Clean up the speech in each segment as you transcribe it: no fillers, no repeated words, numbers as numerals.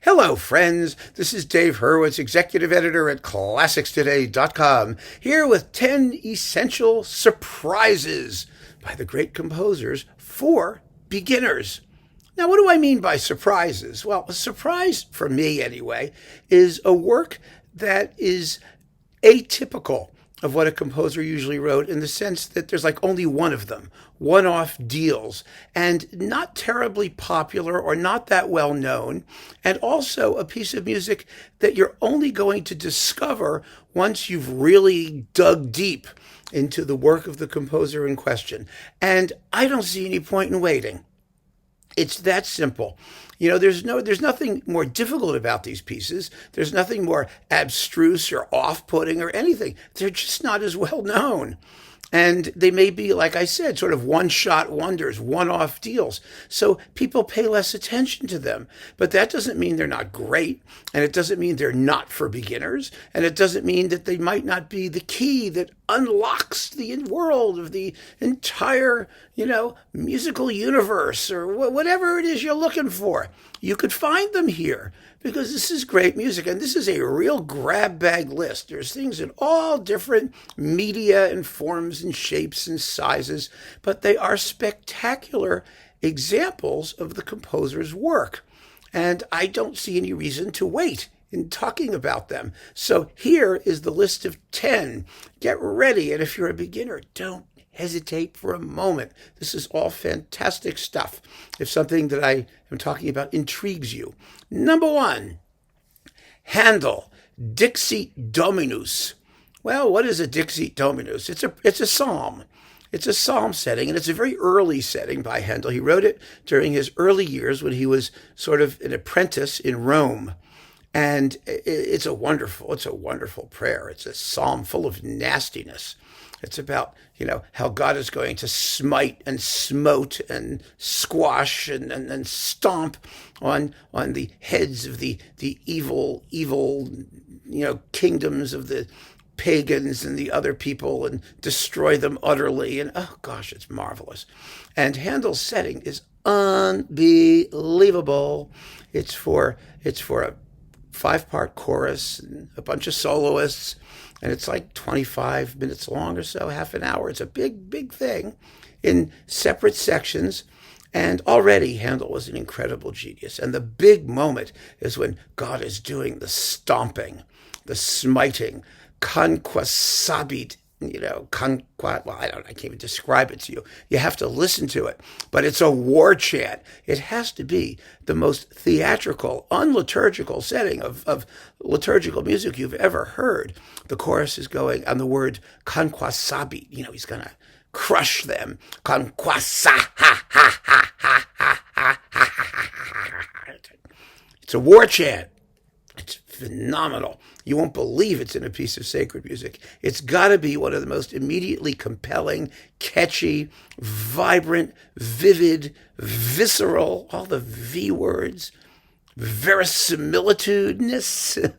Hello, friends. This is Dave Hurwitz, executive editor at ClassicsToday.com, here with 10 essential surprises by the great composers for beginners. Now, what do I mean by surprises? Well, a surprise, for me anyway, is a work that is atypical of what a composer usually wrote, in the sense that there's like only one of them, one-off deals, and not terribly popular or not that well known, and also a piece of music that you're only going to discover once you've really dug deep into the work of the composer in question. And I don't see any point in waiting. It's that simple. You know, there's nothing more difficult about these pieces. There's nothing more abstruse or off-putting or anything. They're just not as well known. And they may be, like I said, sort of one-shot wonders, one-off deals. So people pay less attention to them. But that doesn't mean they're not great. And it doesn't mean they're not for beginners. And it doesn't mean that they might not be the key that unlocks the world of the entire, musical universe, or whatever it is you're looking for. You could find them here, because this is great music, and this is a real grab bag list. There's things in all different media and forms and shapes and sizes, but they are spectacular examples of the composer's work. And I don't see any reason to wait in talking about them. So here is the list of 10. Get ready, and if you're a beginner, don't hesitate for a moment. This is all fantastic stuff if something that I am talking about intrigues you. Number 1, Handel, Dixit Dominus. Well, what is a Dixit Dominus? It's a psalm. It's a psalm setting, and it's a very early setting by Handel. He wrote it during his early years when he was sort of an apprentice in Rome. And it's a wonderful prayer. It's a psalm full of nastiness. It's about, how God is going to smite and smote and squash and stomp on the heads of the evil, kingdoms of the pagans and the other people, and destroy them utterly. And oh gosh, it's marvelous. And Handel's setting is unbelievable. It's for a 5-part chorus and a bunch of soloists. And it's like 25 minutes long or so, half an hour. It's a big thing in separate sections. And already Handel was an incredible genius. And the big moment is when God is doing the stomping, the smiting, conquasabit, I can't even describe it to you. You have to listen to it. But it's a war chant. It has to be the most theatrical, unliturgical setting of liturgical music you've ever heard. The chorus is going on the word conquasabit. He's going to crush them. Conquasa, ha, ha, ha, ha, ha, ha, ha. It's a war chant. It's phenomenal. You won't believe it's in a piece of sacred music. It's got to be one of the most immediately compelling, catchy, vibrant, vivid, visceral, all the V words, verisimilitudeness,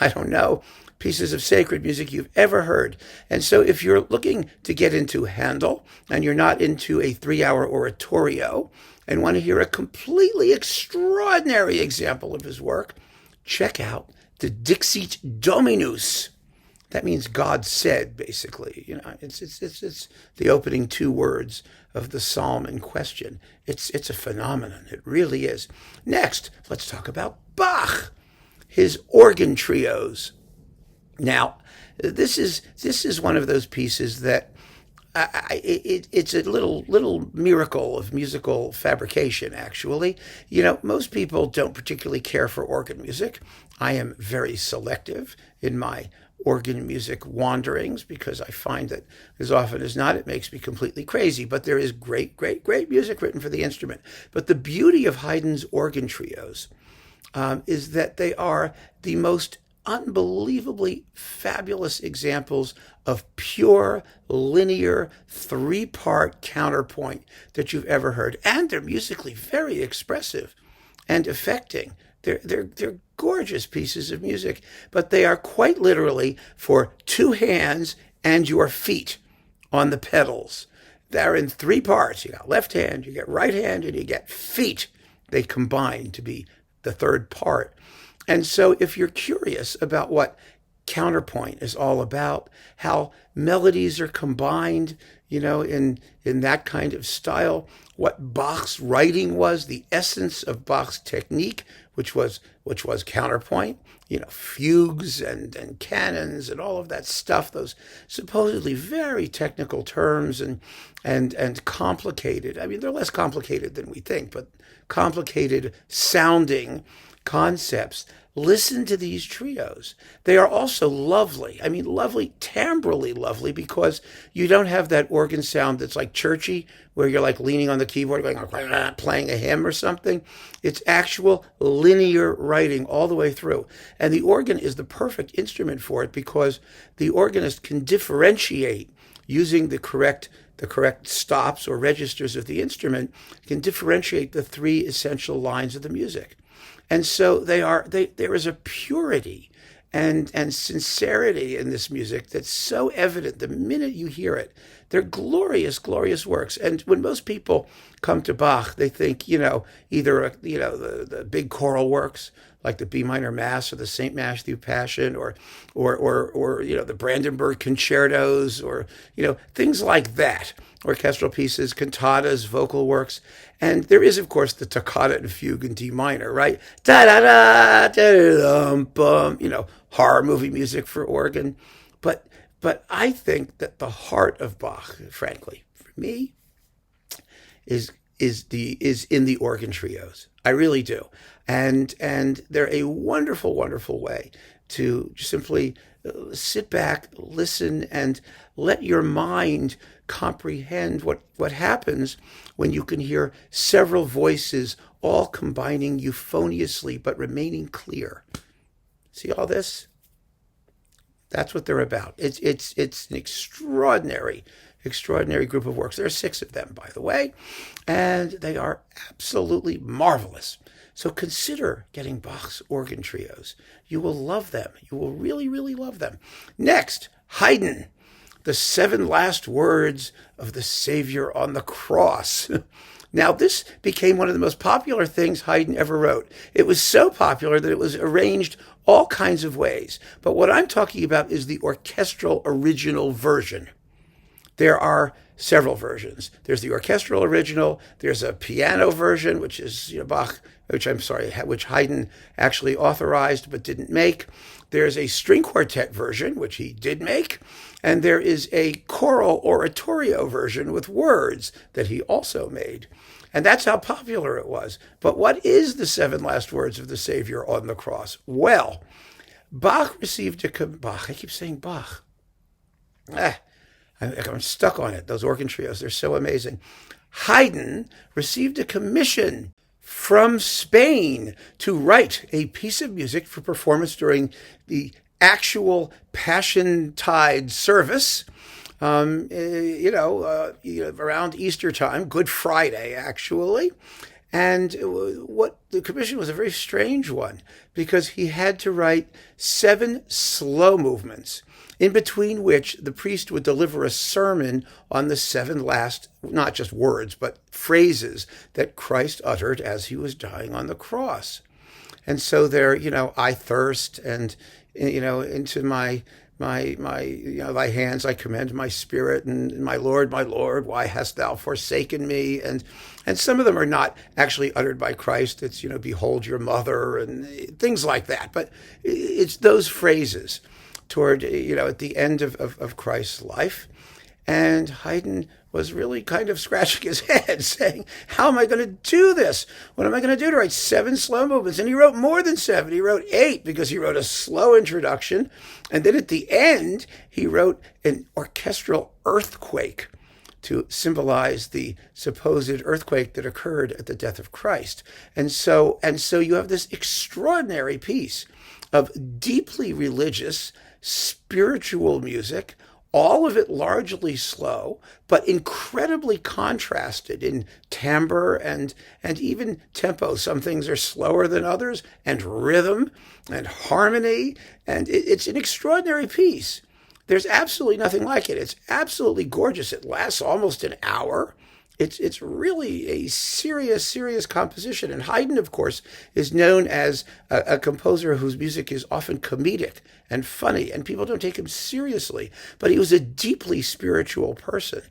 I don't know, pieces of sacred music you've ever heard. And so if you're looking to get into Handel and you're not into a 3-hour oratorio and want to hear a completely extraordinary example of his work, check out the Dixit Dominus. That means God said, basically. It's the opening 2 words of the psalm in question. It's a phenomenon. It really is. Next, let's talk about Bach, his organ trios. Now, this is one of those pieces that it's a little miracle of musical fabrication, actually. Most people don't particularly care for organ music. I am very selective in my organ music wanderings, because I find that as often as not, it makes me completely crazy. But there is great music written for the instrument. But the beauty of Haydn's organ trios is that they are the most unbelievably fabulous examples of pure, linear, 3-part counterpoint that you've ever heard. And they're musically very expressive and affecting. They're gorgeous pieces of music, but they are quite literally for 2 hands and your feet on the pedals. They're in 3 parts. You got left hand, you get right hand, and you get feet. They combine to be the third part. And so if you're curious about what counterpoint is all about, how melodies are combined, in that kind of style, what Bach's writing was, the essence of Bach's technique, which was counterpoint, fugues and canons and all of that stuff, those supposedly very technical terms and complicated. I mean, they're less complicated than we think, but complicated sounding concepts. Listen to these trios. They are also lovely. I mean, lovely, timbrally lovely, because you don't have that organ sound that's like churchy, where you're like leaning on the keyboard, going, playing a hymn or something. It's actual linear writing all the way through. And the organ is the perfect instrument for it, because the organist can differentiate using the correct stops or registers of the instrument, can differentiate the three essential lines of the music. And so there is a purity and sincerity in this music that's so evident the minute you hear it. They're glorious, glorious works. And when most people come to Bach, they think, either, the big choral works like the B minor Mass or the St. Matthew Passion or the Brandenburg concertos or, things like that. Orchestral pieces, cantatas, vocal works. And there is, of course, the toccata and fugue in D minor, right? Da-da-da, da-dum-bum, horror movie music for organ. But I think that the heart of Bach, frankly, for me, is in the organ trios. I really do. And they're a wonderful, wonderful way to simply sit back, listen, and let your mind comprehend what happens when you can hear several voices all combining euphoniously but remaining clear. See all this? That's what they're about. It's an extraordinary group of works. There are 6 of them, by the way, and they are absolutely marvelous. So consider getting Bach's organ trios. You will love them. You will really, really love them. Next, Haydn, the 7 last words of the Savior on the cross. Now, this became one of the most popular things Haydn ever wrote. It was so popular that it was arranged all kinds of ways. But what I'm talking about is the orchestral original version. There are several versions. There's the orchestral original. There's a piano version, which is which Haydn actually authorized but didn't make. There's a string quartet version, which he did make. And there is a choral oratorio version with words that he also made. And that's how popular it was. But what is the 7 last words of the Savior on the cross? Well, Bach received Bach. I keep saying Bach. I'm stuck on it. Those organ trios, they're so amazing. Haydn received a commission from Spain to write a piece of music for performance during the actual Passiontide service, around Easter time, Good Friday, actually. And what the commission was a very strange one, because he had to write 7 slow movements, in between which the priest would deliver a sermon on the 7 last, not just words, but phrases that Christ uttered as he was dying on the cross. And so there, I thirst, and, into my thy hands I commend my spirit, and my Lord, why hast thou forsaken me? And some of them are not actually uttered by Christ. It's, behold your mother, and things like that. But it's those phrases toward, at the end of Christ's life. And Haydn was really kind of scratching his head, saying, how am I going to do this? What am I going to do to write 7 slow movements? And he wrote more than 7. He wrote 8, because he wrote a slow introduction. And then at the end, he wrote an orchestral earthquake to symbolize the supposed earthquake that occurred at the death of Christ. And so you have this extraordinary piece of deeply religious, spiritual music, all of it largely slow, but incredibly contrasted in timbre and even tempo. Some things are slower than others, and rhythm and harmony, and it's an extraordinary piece. There's absolutely nothing like it. It's absolutely gorgeous. It lasts almost an hour, It's really a serious composition. And Haydn, of course, is known as a composer whose music is often comedic and funny, and people don't take him seriously. But he was a deeply spiritual person,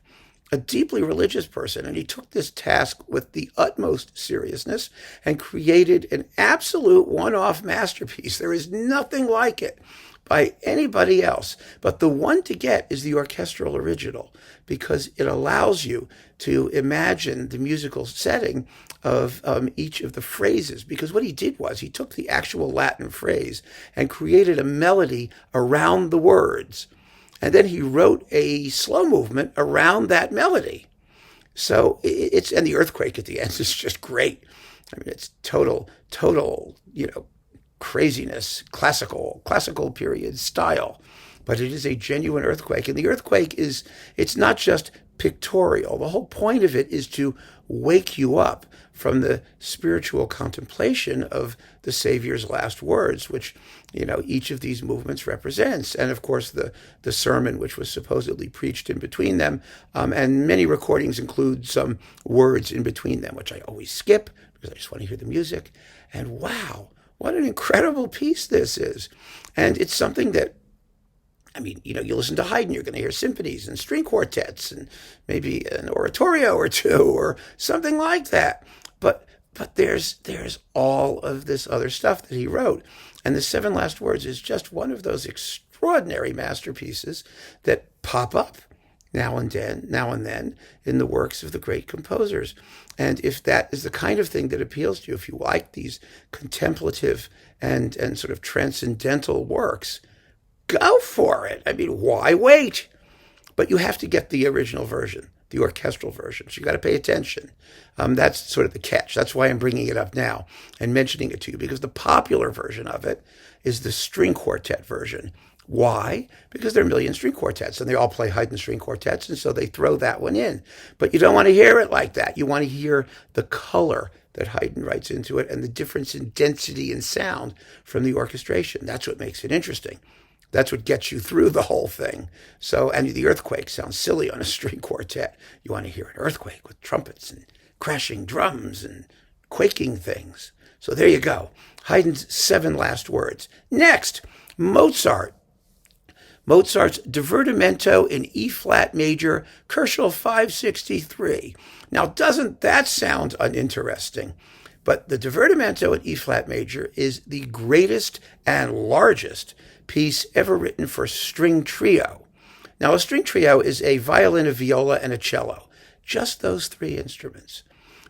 a deeply religious person, and he took this task with the utmost seriousness and created an absolute one-off masterpiece. There is nothing like it by anybody else. But the one to get is the orchestral original, because it allows you to imagine the musical setting of each of the phrases. Because what he did was he took the actual Latin phrase and created a melody around the words. And then he wrote a slow movement around that melody. So and the earthquake at the end is just great. I mean, it's total, craziness, classical period style, but it is a genuine earthquake. And the earthquake it's not just pictorial. The whole point of it is to wake you up from the spiritual contemplation of the Savior's last words, which, each of these movements represents. And of course, the sermon, which was supposedly preached in between them. And many recordings include some words in between them, which I always skip because I just want to hear the music. And wow, what an incredible piece this is. And it's something that, you listen to Haydn, you're going to hear symphonies and string quartets and maybe an oratorio or two or something like that. But there's all of this other stuff that he wrote. And the Seven Last Words is just one of those extraordinary masterpieces that pop up now and then in the works of the great composers. And if that is the kind of thing that appeals to you, if you like these contemplative and sort of transcendental works, go for it. Why wait? But you have to get the original version, the orchestral version. So you got to pay attention. That's sort of the catch. That's why I'm bringing it up now and mentioning it to you, because the popular version of it is the string quartet version. Why? Because there are a million string quartets, and they all play Haydn string quartets, and so they throw that one in. But you don't want to hear it like that. You want to hear the color that Haydn writes into it and the difference in density and sound from the orchestration. That's what makes it interesting. That's what gets you through the whole thing. So, and the earthquake sounds silly on a string quartet. You want to hear an earthquake with trumpets and crashing drums and quaking things. So there you go. Haydn's Seven Last Words. Next, Mozart. Mozart's Divertimento in E-flat major, Kochel 563. Now, doesn't that sound uninteresting? But the Divertimento in E-flat major is the greatest and largest piece ever written for string trio. Now, a string trio is a violin, a viola, and a cello. Just those three instruments.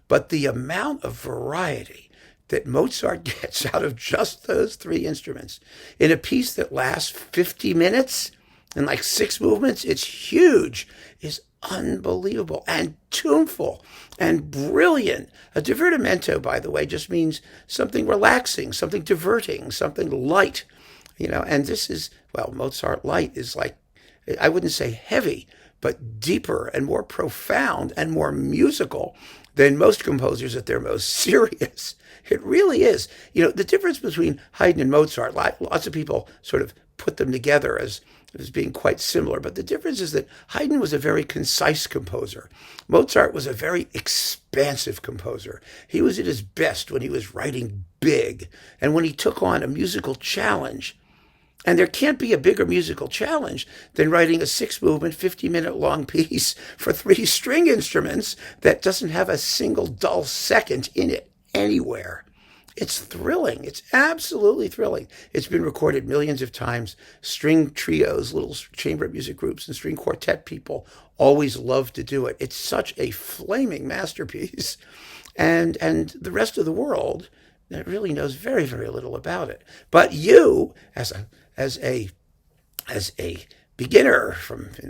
But the amount of variety that Mozart gets out of just those three instruments in a piece that lasts 50 minutes and like 6 movements, it's huge, is unbelievable and tuneful and brilliant. A divertimento, by the way, just means something relaxing, something diverting, something light, and this is, Mozart light is like, I wouldn't say heavy, but deeper and more profound and more musical than most composers at their most serious. It really is. The difference between Haydn and Mozart, lots of people sort of put them together as being quite similar. But the difference is that Haydn was a very concise composer. Mozart was a very expansive composer. He was at his best when he was writing big and when he took on a musical challenge. And there can't be a bigger musical challenge than writing a 6-movement, 50-minute long piece for 3 string instruments that doesn't have a single dull second in it anywhere. It's thrilling. It's absolutely thrilling. It's been recorded millions of times. String trios, little chamber music groups, and string quartet people always love to do it. It's such a flaming masterpiece. And the rest of the world really knows very, very little about it. But you, as a beginner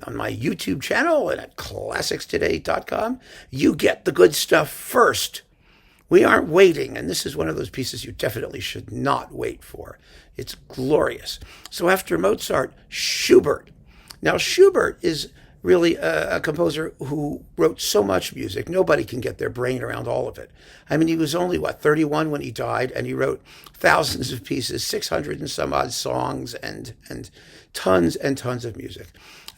on my YouTube channel and at classicstoday.com, you get the good stuff first. We aren't waiting, and this is one of those pieces you definitely should not wait for. It's glorious. So after Mozart, Schubert. Now, Schubert is really a composer who wrote so much music, nobody can get their brain around all of it. He was only, 31 when he died, and he wrote thousands of pieces, 600 and some odd songs, and tons of music.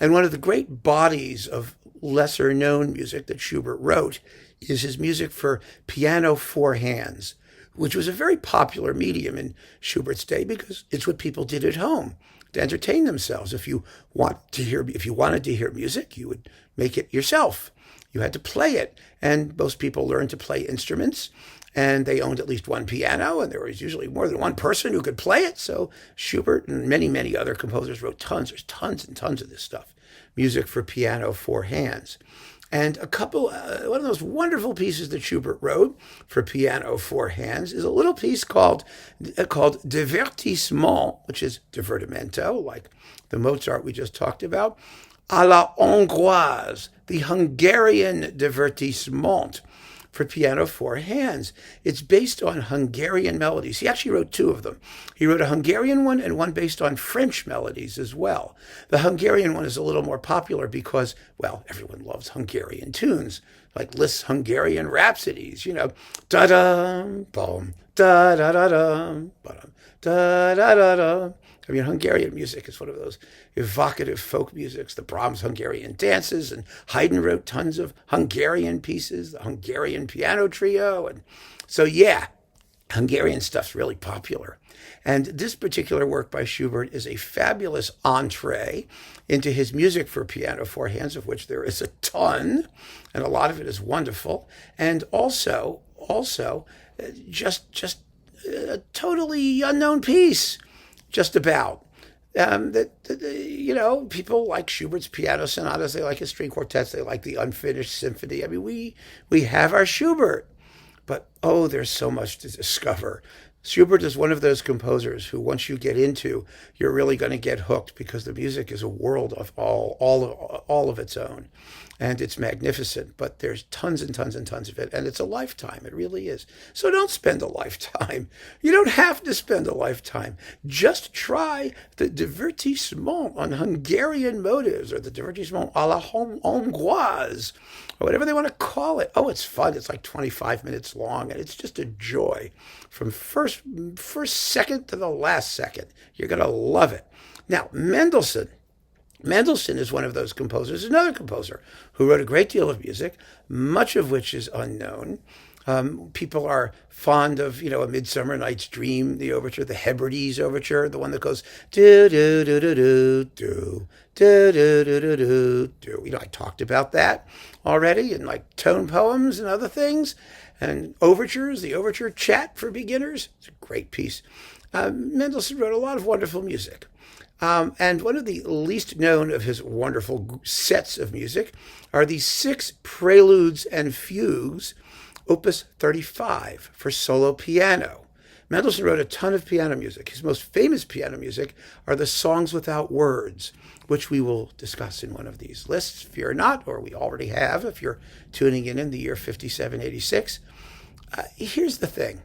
And one of the great bodies of lesser known music that Schubert wrote is his music for piano four hands, which was a very popular medium in Schubert's day because it's what people did at home to entertain themselves. If you wanted to hear music, you would make it yourself. You had to play it. And most people learned to play instruments, and they owned at least one piano, and there was usually more than one person who could play it. So Schubert and many, many other composers wrote tons. There's tons and tons of this stuff. Music for piano four hands. And one of those wonderful pieces that Schubert wrote for piano four hands is a little piece called Divertissement, which is Divertimento, like the Mozart we just talked about, à la hongroise, the Hungarian Divertissement for piano four hands. It's based on Hungarian melodies. He actually wrote two of them. He wrote a Hungarian one and one based on French melodies as well. The Hungarian one is a little more popular because, well, everyone loves Hungarian tunes, like Liszt's Hungarian Rhapsodies, da-dum, boom, da-da-da-dum, da-da-da-da. I mean, Hungarian music is one of those evocative folk musics, the Brahms Hungarian dances, and Haydn wrote tons of Hungarian pieces, the Hungarian piano trio. And so, yeah, Hungarian stuff's really popular. And this particular work by Schubert is a fabulous entree into his music for piano four hands, of which there is a ton, and a lot of it is wonderful. And also, just a totally unknown piece. Just about. People like Schubert's piano sonatas, they like his string quartets, they like the unfinished symphony. I mean, we have our Schubert, but there's so much to discover. Schubert is one of those composers who, once you get into, you're really going to get hooked because the music is a world of all of its own. And it's magnificent, but there's tons and tons and tons of it. And it's a lifetime. It really is. So don't spend a lifetime. You don't have to spend a lifetime. Just try the Divertissement on Hungarian motives, or the Divertissement à la hongroise, or whatever they want to call it. Oh, it's fun. It's like 25 minutes long, and it's just a joy. From first second to the last second. You're going to love it. Now, Mendelssohn is one of those composers, another composer who wrote a great deal of music, much of which is unknown. People are fond of, A Midsummer Night's Dream, the overture, the Hebrides overture, the one that goes do do do do do do do do do do do do. I talked about that already in like tone poems and other things, and overtures, the overture chat for beginners. It's a great piece. Mendelssohn wrote a lot of wonderful music. And one of the least known of his wonderful sets of music are the 6 Preludes and Fugues, Opus 35, for solo piano. Mendelssohn wrote a ton of piano music. His most famous piano music are the Songs Without Words, which we will discuss in one of these lists, fear not, or we already have if you're tuning in the year 5786. Here's the thing.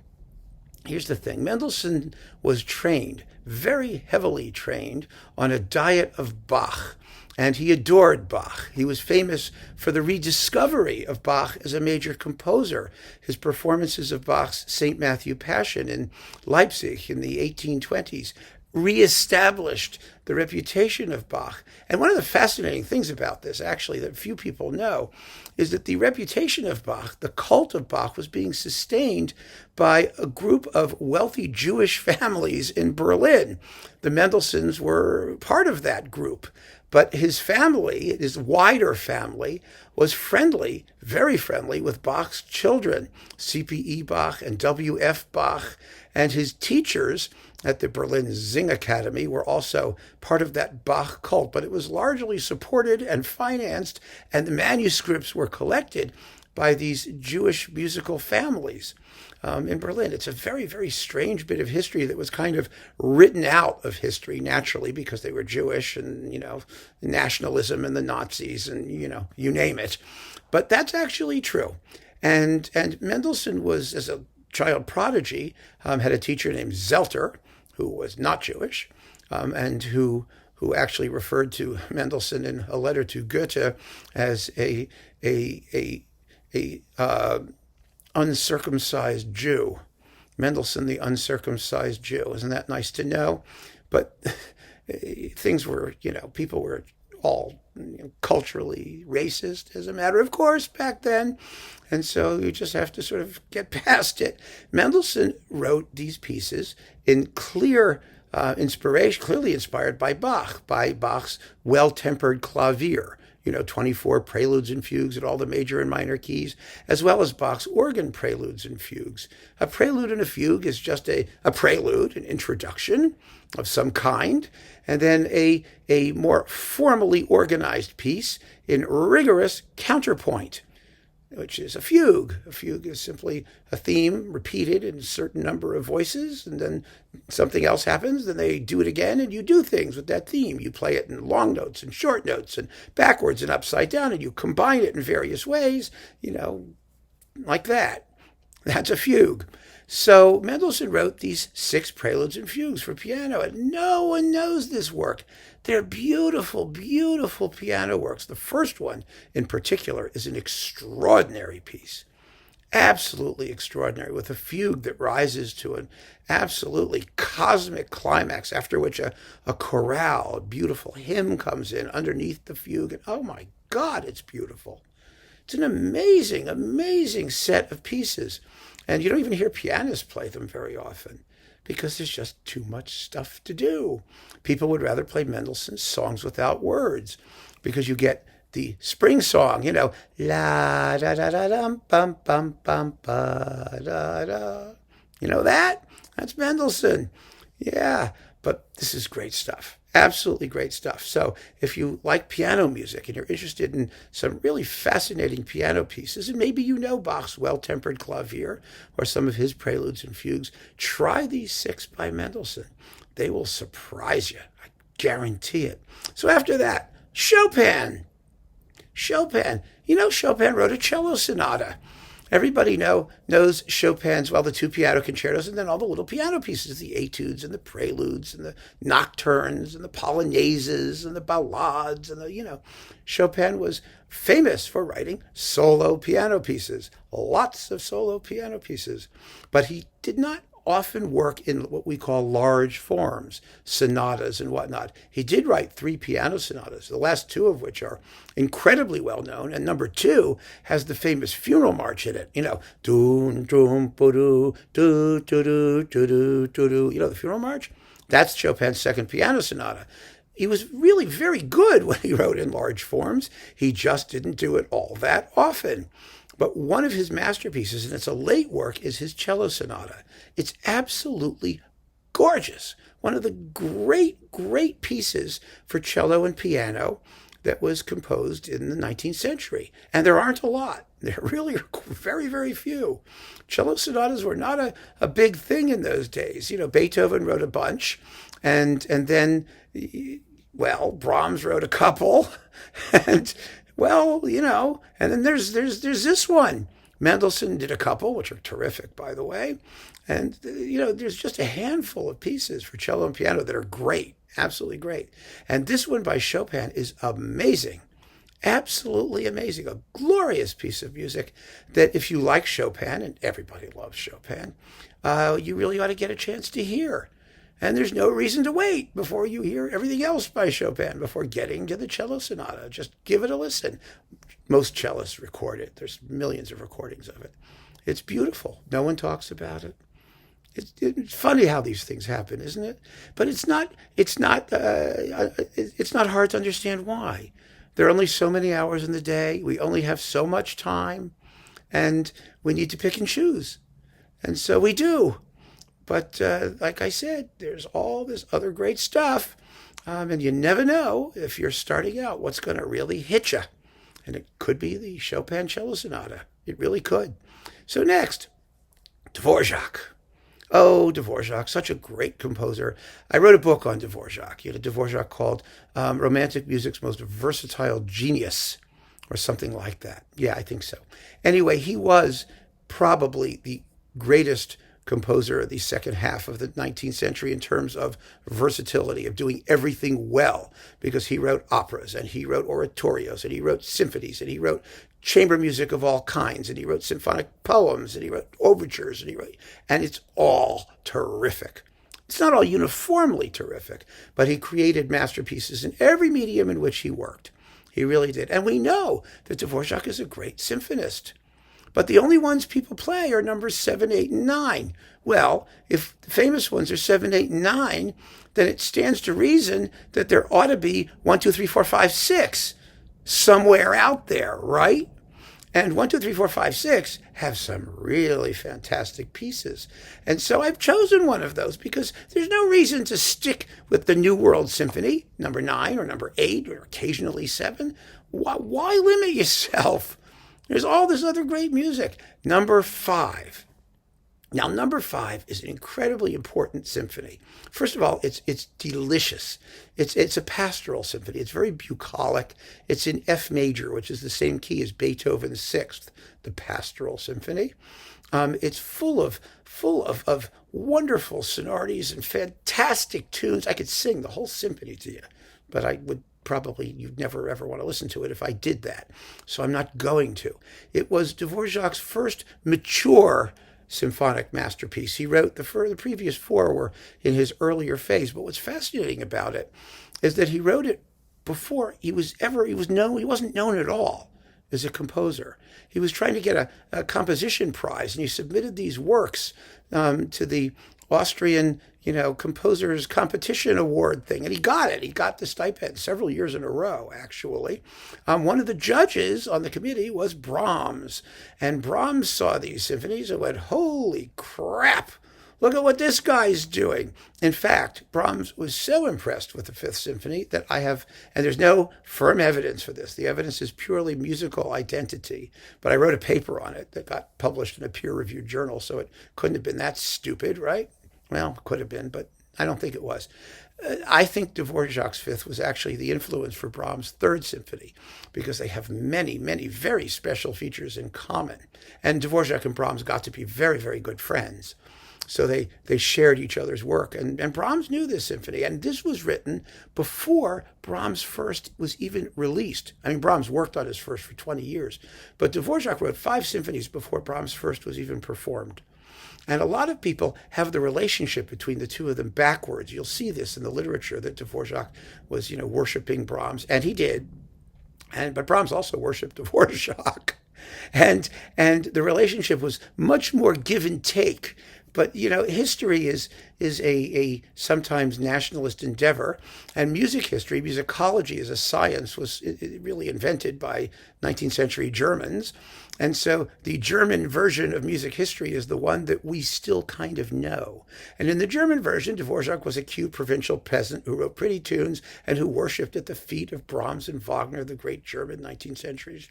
Mendelssohn was trained, very heavily trained, on a diet of Bach, and he adored Bach. He was famous for the rediscovery of Bach as a major composer. His performances of Bach's St. Matthew Passion in Leipzig in the 1820s reestablished the reputation of Bach. And one of the fascinating things about this, actually, that few people know, is that the reputation of Bach, the cult of Bach, was being sustained by a group of wealthy Jewish families in Berlin. The Mendelssohns were part of that group. But his family, his wider family, was friendly, very friendly with Bach's children, C.P.E. Bach and W.F. Bach. And his teachers at the Berlin Sing Academy were also part of that Bach cult. But it was largely supported and financed, and the manuscripts were collected by these Jewish musical families in Berlin. It's a very, very strange bit of history that was kind of written out of history naturally because they were Jewish and, nationalism and the Nazis and, you name it. But that's actually true. And Mendelssohn was, as a child prodigy, had a teacher named Zelter, who was not Jewish, and who actually referred to Mendelssohn in a letter to Goethe as a uncircumcised Jew. Mendelssohn, the uncircumcised Jew. Isn't that nice to know? But things were, people were all culturally racist, as a matter of course, back then. And so you just have to sort of get past it. Mendelssohn wrote these pieces in inspiration, clearly inspired by Bach's well-tempered clavier, 24 preludes and fugues at all the major and minor keys, as well as Bach's organ preludes and fugues. A prelude and a fugue is just a prelude, an introduction of some kind, and then a more formally organized piece in rigorous counterpoint, which is a fugue. A fugue is simply a theme repeated in a certain number of voices, and then something else happens, then they do it again, and you do things with that theme. You play it in long notes and short notes and backwards and upside down, and you combine it in various ways, like that. That's a fugue. So Mendelssohn wrote these 6 preludes and fugues for piano, and no one knows this work. They're beautiful, beautiful piano works. The first one, in particular, is an extraordinary piece. Absolutely extraordinary, with a fugue that rises to an absolutely cosmic climax, after which a chorale, a beautiful hymn comes in underneath the fugue. And oh my God, it's beautiful. It's an amazing, amazing set of pieces. And you don't even hear pianists play them very often because there's just too much stuff to do. People would rather play Mendelssohn's songs without words because you get the spring song, la da da da dum bum bum bum ba da da. You know that? That's Mendelssohn. Yeah, but this is great stuff. Absolutely great stuff. So if you like piano music and you're interested in some really fascinating piano pieces, and maybe you know Bach's well-tempered clavier or some of his preludes and fugues, try these 6 by Mendelssohn. They will surprise you. I guarantee it. So after that, Chopin. Chopin wrote a cello sonata. Everybody knows Chopin's, the 2 piano concertos, and then all the little piano pieces, the etudes and the preludes and the nocturnes and the polonaises and the ballades and Chopin was famous for writing solo piano pieces, lots of solo piano pieces, but he did not often work in what we call large forms, sonatas and whatnot. He did write 3 piano sonatas, the last 2 of which are incredibly well known. And number 2 has the famous funeral march in it. Doom, doom, do, do, do, do, do, do, do. The funeral march? That's Chopin's 2nd piano sonata. He was really very good when he wrote in large forms. He just didn't do it all that often. But one of his masterpieces, and it's a late work, is his cello sonata. It's absolutely gorgeous. One of the great, great pieces for cello and piano that was composed in the 19th century. And there aren't a lot. There really are very, very few. Cello sonatas were not a big thing in those days. Beethoven wrote a bunch, and then, Brahms wrote a couple, and and then there's this one. Mendelssohn did a couple, which are terrific, by the way. And, there's just a handful of pieces for cello and piano that are great, absolutely great. And this one by Chopin is amazing, absolutely amazing. A glorious piece of music that if you like Chopin, and everybody loves Chopin, you really ought to get a chance to hear. And there's no reason to wait before you hear everything else by Chopin before getting to the cello sonata. Just give it a listen. Most cellists record it. There's millions of recordings of it. It's beautiful. No one talks about it. It's funny how these things happen, isn't it? But it's not hard to understand why. There are only so many hours in the day. We only have so much time, and we need to pick and choose. And so we do. But like I said, there's all this other great stuff, and you never know if you're starting out what's going to really hit you. And it could be the Chopin cello sonata. It really could. So next, Dvorak. Oh, Dvorak, such a great composer. I wrote a book on Dvorak. Dvorak called Romantic Music's Most Versatile Genius, or something like that. Yeah, I think so. Anyway, he was probably the greatest composer of the second half of the 19th century in terms of versatility, of doing everything well, because he wrote operas, and he wrote oratorios, and he wrote symphonies, and he wrote chamber music of all kinds, and he wrote symphonic poems, and he wrote overtures, and it's all terrific. It's not all uniformly terrific, but he created masterpieces in every medium in which he worked. He really did. And we know that Dvorak is a great symphonist. But the only ones people play are numbers 7, 8, and 9. Well, if the famous ones are 7, 8, and 9, then it stands to reason that there ought to be 1, 2, 3, 4, 5, 6 somewhere out there, right? And 1, 2, 3, 4, 5, 6 have some really fantastic pieces. And so I've chosen one of those because there's no reason to stick with the New World Symphony, number 9 or number 8 or occasionally 7. Why limit yourself? There's all this other great music. Number 5. Now, number 5 is an incredibly important symphony. First of all, it's delicious. It's a pastoral symphony. It's very bucolic. It's in F major, which is the same key as Beethoven's Sixth, the pastoral symphony. It's full of wonderful sonorities and fantastic tunes. I could sing the whole symphony to you, but I would you'd never ever want to listen to it if I did that. So I'm not going to. It was Dvorak's first mature symphonic masterpiece. He wrote the previous 4 were in his earlier phase, but what's fascinating about it is that he wrote it before he wasn't known at all as a composer. He was trying to get a composition prize, and he submitted these works to the Austrian, composers competition award thing, and he got it. He got the stipend several years in a row, actually. One of the judges on the committee was Brahms, and Brahms saw these symphonies and went, "Holy crap! Look at what this guy's doing." In fact, Brahms was so impressed with the Fifth Symphony that and there's no firm evidence for this. The evidence is purely musical identity. But I wrote a paper on it that got published in a peer-reviewed journal, so it couldn't have been that stupid, right? Well, it could have been, but I don't think it was. I think Dvorak's Fifth was actually the influence for Brahms' Third Symphony, because they have many, many very special features in common. And Dvorak and Brahms got to be very, very good friends. So they shared each other's work. And Brahms knew this symphony. And this was written before Brahms' First was even released. I mean, Brahms worked on his First for 20 years. But Dvorak wrote 5 symphonies before Brahms' First was even performed. And a lot of people have the relationship between the two of them backwards. You'll see this in the literature, that Dvorak was, worshiping Brahms. And he did. But Brahms also worshipped Dvorak. And the relationship was much more give and take. But, history is a sometimes nationalist endeavor, and music history, musicology as a science, was really invented by 19th century Germans. And so the German version of music history is the one that we still kind of know. And in the German version, Dvorak was a cute provincial peasant who wrote pretty tunes and who worshipped at the feet of Brahms and Wagner, the great German 19th century.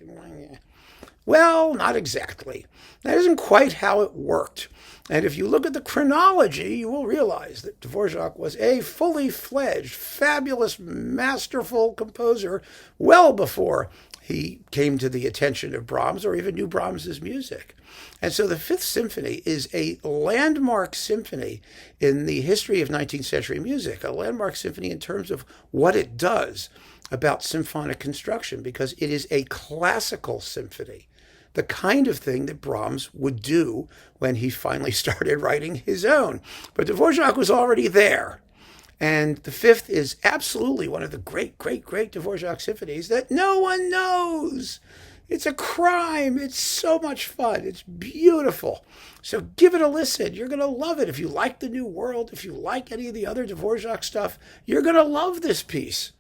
Well, not exactly. That isn't quite how it worked. And if you look at the chronology, you will realize that Dvorak was a fully fledged, fabulous, masterful composer well before he came to the attention of Brahms or even knew Brahms's music. And so the Fifth Symphony is a landmark symphony in the history of 19th century music, a landmark symphony in terms of what it does about symphonic construction, because it is a classical symphony, the kind of thing that Brahms would do when he finally started writing his own. But Dvorak was already there. And the Fifth is absolutely one of the great, great, great Dvorak symphonies that no one knows. It's a crime. It's so much fun. It's beautiful. So give it a listen. You're going to love it. If you like the New World, if you like any of the other Dvorak stuff, you're going to love this piece.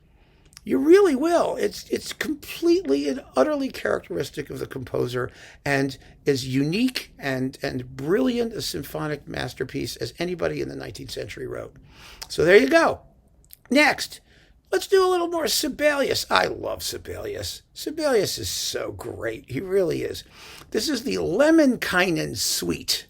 You really will. It's completely and utterly characteristic of the composer and as unique and brilliant a symphonic masterpiece as anybody in the 19th century wrote. So there you go. Next, let's do a little more Sibelius. I love Sibelius. Sibelius is so great. He really is. This is the Lemminkainen Suite.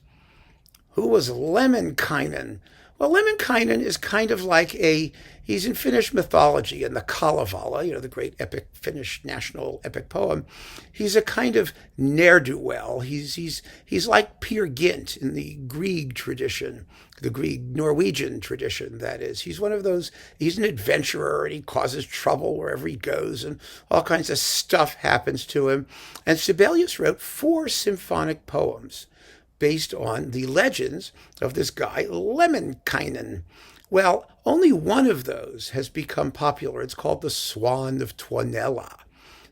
Who was Lemminkainen? Well, Lemminkainen is kind of like he's in Finnish mythology in the Kalevala, the great epic Finnish national epic poem. He's a kind of ne'er-do-well. He's like Peer Gynt in the Grieg tradition, the Grieg Norwegian tradition, that is. He's one of those, he's an adventurer and he causes trouble wherever he goes and all kinds of stuff happens to him. And Sibelius wrote 4 symphonic poems based on the legends of this guy, Lemminkainen. Well, only one of those has become popular. It's called the Swan of Tuonela.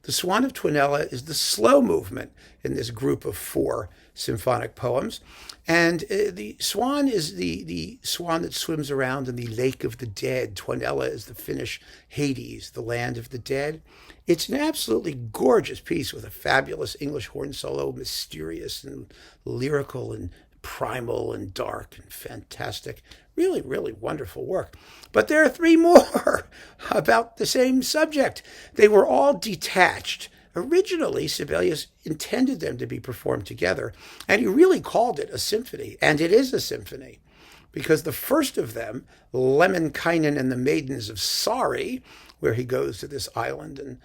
The Swan of Tuonela is the slow movement in this group of 4 symphonic poems. And the swan is the swan that swims around in the lake of the dead. Tuonela is the Finnish Hades, the land of the dead. It's an absolutely gorgeous piece with a fabulous English horn solo, mysterious and lyrical and primal and dark and fantastic. Really, really wonderful work. But there are 3 more about the same subject. They were all detached. Originally, Sibelius intended them to be performed together, and he really called it a symphony, and it is a symphony, because the first of them, Lemminkainen and the Maidens of Sorry, where he goes to this island and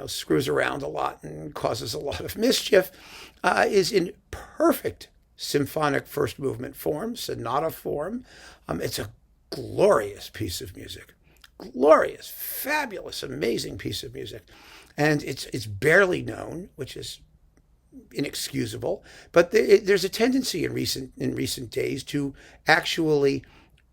screws around a lot and causes a lot of mischief, is in perfect symphonic first movement form, sonata form. It's a glorious piece of music. Glorious, fabulous, amazing piece of music. And it's barely known, which is inexcusable. But there's a tendency in recent days to actually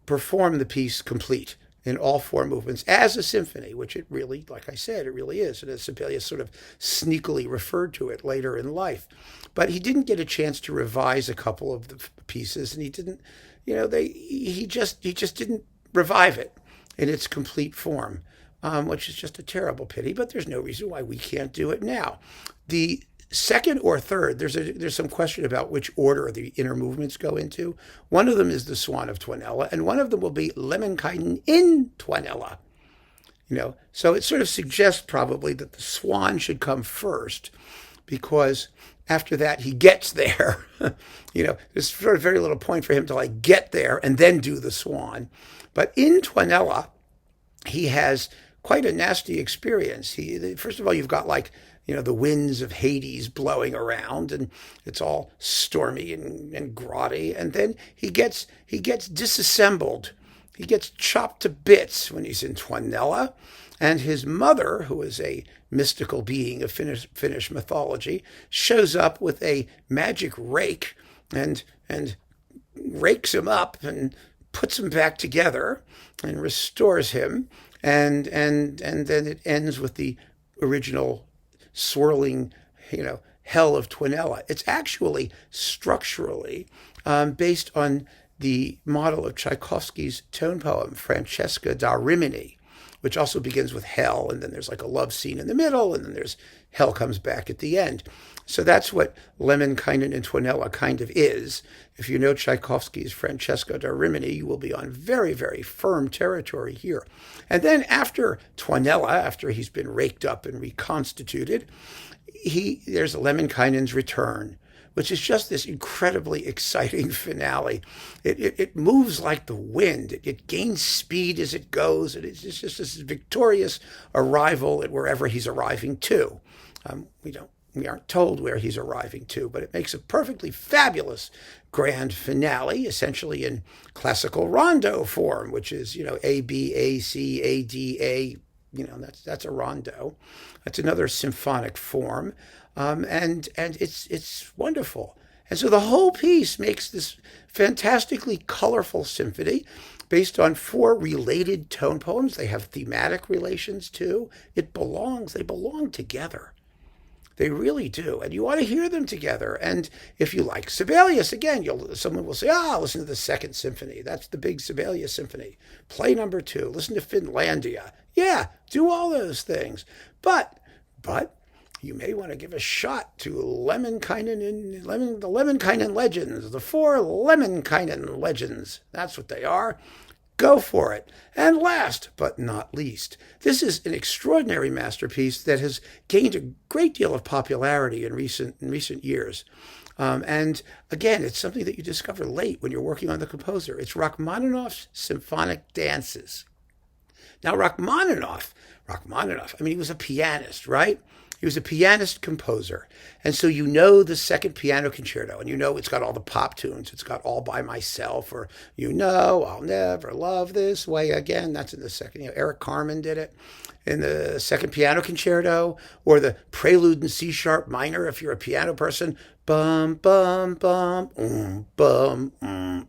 perform the piece complete in all 4 movements as a symphony, which it really, like I said, it really is. And Sibelius sort of sneakily referred to it later in life. But he didn't get a chance to revise a couple of the pieces, and he didn't, he just didn't revive it in its complete form. Which is just a terrible pity, but there's no reason why we can't do it now. The second or third, there's some question about which order the inner movements go into. One of them is the Swan of Tuonela, and one of them will be Lemminkainen in Tuonela. So it sort of suggests probably that the Swan should come first, because after that he gets there. There's sort of very little point for him to get there and then do the Swan. But in Tuonela, he has quite a nasty experience. First of all, you've got the winds of Hades blowing around, and it's all stormy and grotty. And then he gets disassembled. He gets chopped to bits when he's in Tuonela. And his mother, who is a mystical being of Finnish mythology, shows up with a magic rake and rakes him up and puts him back together and restores him. And then it ends with the original swirling, hell of Tuonela. It's actually structurally based on the model of Tchaikovsky's tone poem, Francesca da Rimini, which also begins with hell, and then there's a love scene in the middle, and then there's hell comes back at the end. So that's what Lemminkainen in Tuonela kind of is. If you know Tchaikovsky's Francesca da Rimini, you will be on very, very firm territory here. And then after Tuonela, after he's been raked up and reconstituted, there's Lemminkainen's Return, which is just this incredibly exciting finale. It moves like the wind. It gains speed as it goes, and it's just this victorious arrival at wherever he's arriving to. We aren't told where he's arriving to, but it makes a perfectly fabulous grand finale, essentially in classical rondo form, which is, A, B, A, C, A, D, A. That's a rondo. That's another symphonic form. And it's wonderful. And so the whole piece makes this fantastically colorful symphony based on 4 related tone poems. They have thematic relations too. They belong together. They really do. And you ought to hear them together. And if you like Sibelius, again, someone will say, listen to the Second Symphony. That's the big Sibelius Symphony. Play number 2. Listen to Finlandia. Yeah, do all those things. But you may want to give a shot to the Lemminkainen legends, the 4 Lemminkainen legends. That's what they are. Go for it. And last but not least, this is an extraordinary masterpiece that has gained a great deal of popularity in recent years. And again, it's something that you discover late when you're working on the composer. It's Rachmaninoff's Symphonic Dances. Now, Rachmaninoff, he was a pianist, right? He was a pianist composer. And so the second piano concerto, and it's got all the pop tunes. It's got All by Myself, or I'll Never Love This Way Again. That's in the second. Eric Carmen did it in the second piano concerto, or the Prelude in C-sharp minor. If you're a piano person, bum, bum, bum, bum,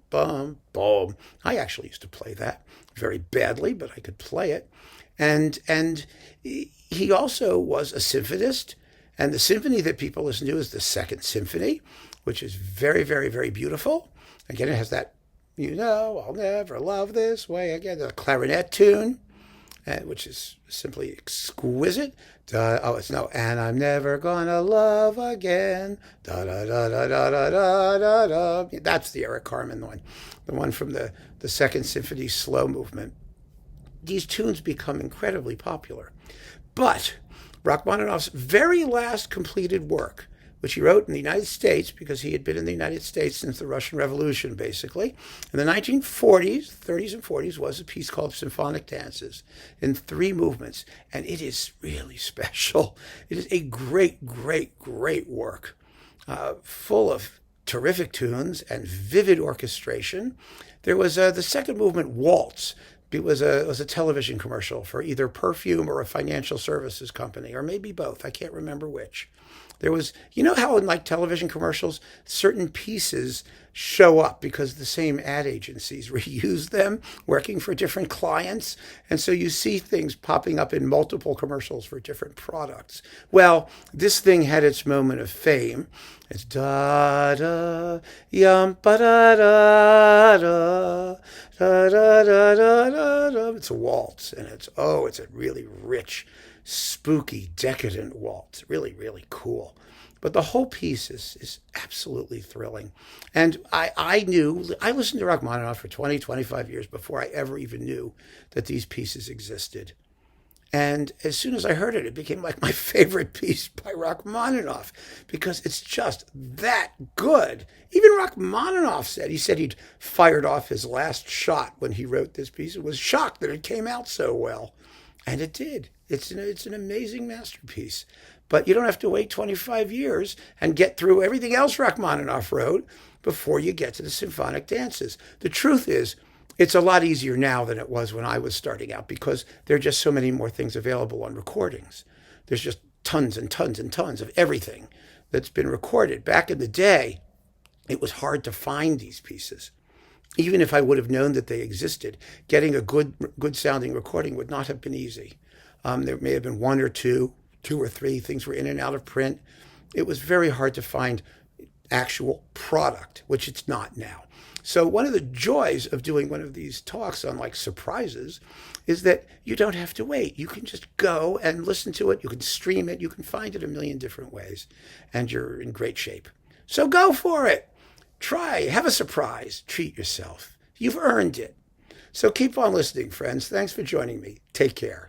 bum, bum. I actually used to play that very badly, but I could play it. And he also was a symphonist. And the symphony that people listen to is the Second Symphony, which is very, very, very beautiful. Again, it has that, I'll never love this way again, the clarinet tune, which is simply exquisite. And I'm never gonna love again. Da da da da da da da da da. That's the Eric Carmen one, the one from the Second Symphony slow movement. These tunes become incredibly popular. But Rachmaninoff's very last completed work, which he wrote in the United States because he had been in the United States since the Russian Revolution, basically. In the 1940s, 30s and 40s, was a piece called Symphonic Dances in 3 movements. And it is really special. It is a great, great, great work, full of terrific tunes and vivid orchestration. There was the second movement, Waltz. It was a television commercial for either perfume or a financial services company, or maybe both. I can't remember which. There was, how in like television commercials, certain pieces show up because the same ad agencies reuse them, working for different clients. And so you see things popping up in multiple commercials for different products. Well, this thing had its moment of fame. It's da da yum ba da da da da da da da da. It's a waltz, and it's a really rich, spooky, decadent waltz. Really, really cool. But the whole piece is absolutely thrilling. And I listened to Rachmaninoff for 20, 25 years before I ever even knew that these pieces existed. And as soon as I heard it, it became like my favorite piece by Rachmaninoff because it's just that good. Even Rachmaninoff said he'd fired off his last shot when he wrote this piece and was shocked that it came out so well. And it did. It's an amazing masterpiece. But you don't have to wait 25 years and get through everything else Rachmaninoff wrote before you get to the symphonic dances. The truth is, it's a lot easier now than it was when I was starting out because there are just so many more things available on recordings. There's just tons and tons and tons of everything that's been recorded. Back in the day, it was hard to find these pieces. Even if I would have known that they existed, getting a good sounding recording would not have been easy. There may have been 1 or 2 or 3 things were in and out of print. It was very hard to find actual product, which it's not now. So one of the joys of doing one of these talks on like surprises is that you don't have to wait. You can just go and listen to it. You can stream it. You can find it a million different ways, and you're in great shape. So go for it. Try, have a surprise, treat yourself. You've earned it. So keep on listening, friends. Thanks for joining me. Take care.